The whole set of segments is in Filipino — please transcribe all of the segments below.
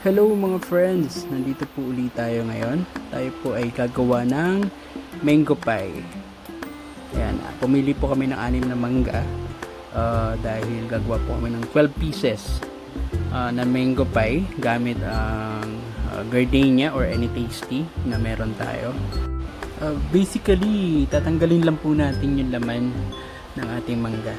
Hello mga friends! Nandito po ulit tayo ngayon. Tayo po ay gagawa ng mango pie. Ayan, pumili po kami ng 6 na mangga dahil gagawa po kami ng 12 pieces na mango pie gamit ang gardenia or any tasty na meron tayo. Basically, tatanggalin lang po natin yung laman ng ating mangga.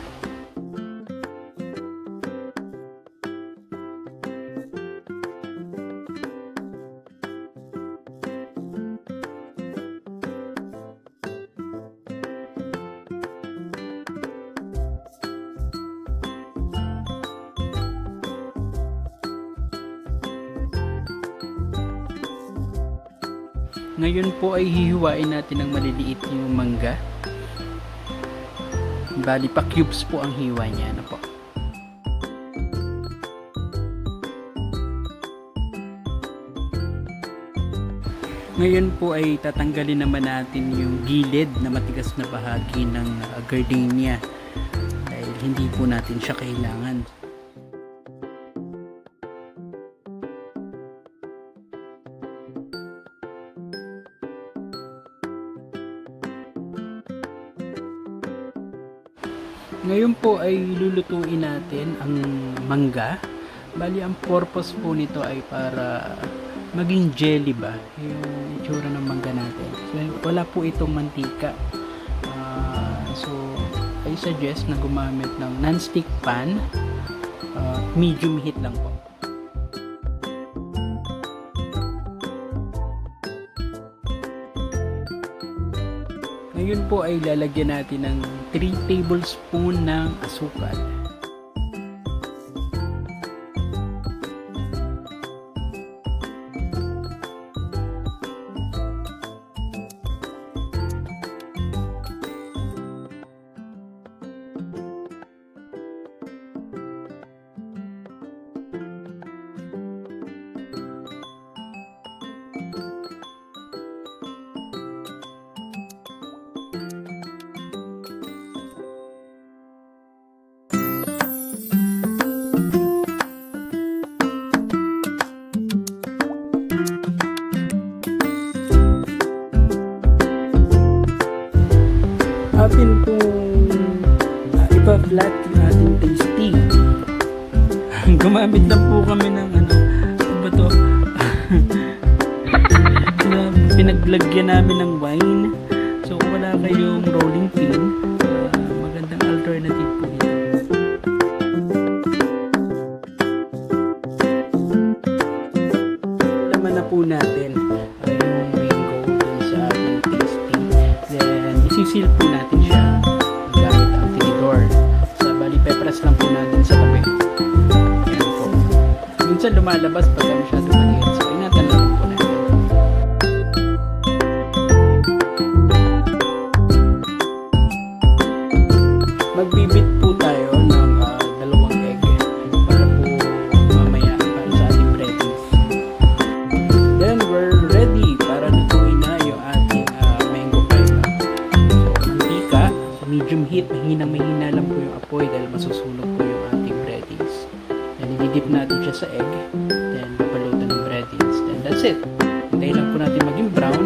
Ngayon po ay hihiwain natin ng maliliit yung mangga. Bali pa cubes po ang hiwa niya, ano po. Ngayon po ay tatanggalin naman natin yung gilid na matigas na bahagi ng gardenia dahil hindi po natin siya kailangan. Ngayon po ay lulutuin natin ang mangga. Bali ang purpose po nito ay para maging jelly ba yung itsura ng mangga natin. So wala po itong mantika. So I suggest na gumamit ng non-stick pan. Medium heat lang po. Ngayon po ay lalagyan natin ng 3 tablespoon ng asukal. Atin pong ipa-flat yung ating tasty. Gumamit na po kami ng ano ba to? Pinaglagyan namin ng wine. So kung wala kayong rolling pin, magandang alternative po ito. Laman na po natin yung mango dun sa ating tasty. Then isisil po natin siya gamit ang tinidor. So bali pepras lang po natin sa tabi. Ayan po. Minsan lumalabas pag masyado maliit. So ingatan lang po natin. Magbibit po tayo ng 2 egg para po mamaya para sa ating breadings. Then we're ready para lutuin na yung ating mango pie. So mantika sa medium heat, mahina lang po yung apoy dahil masusunog po yung ating breadings. Then ididip natin siya sa egg, then papaluto ng breadings. Then that's it. Hintayin lang po natin maging brown.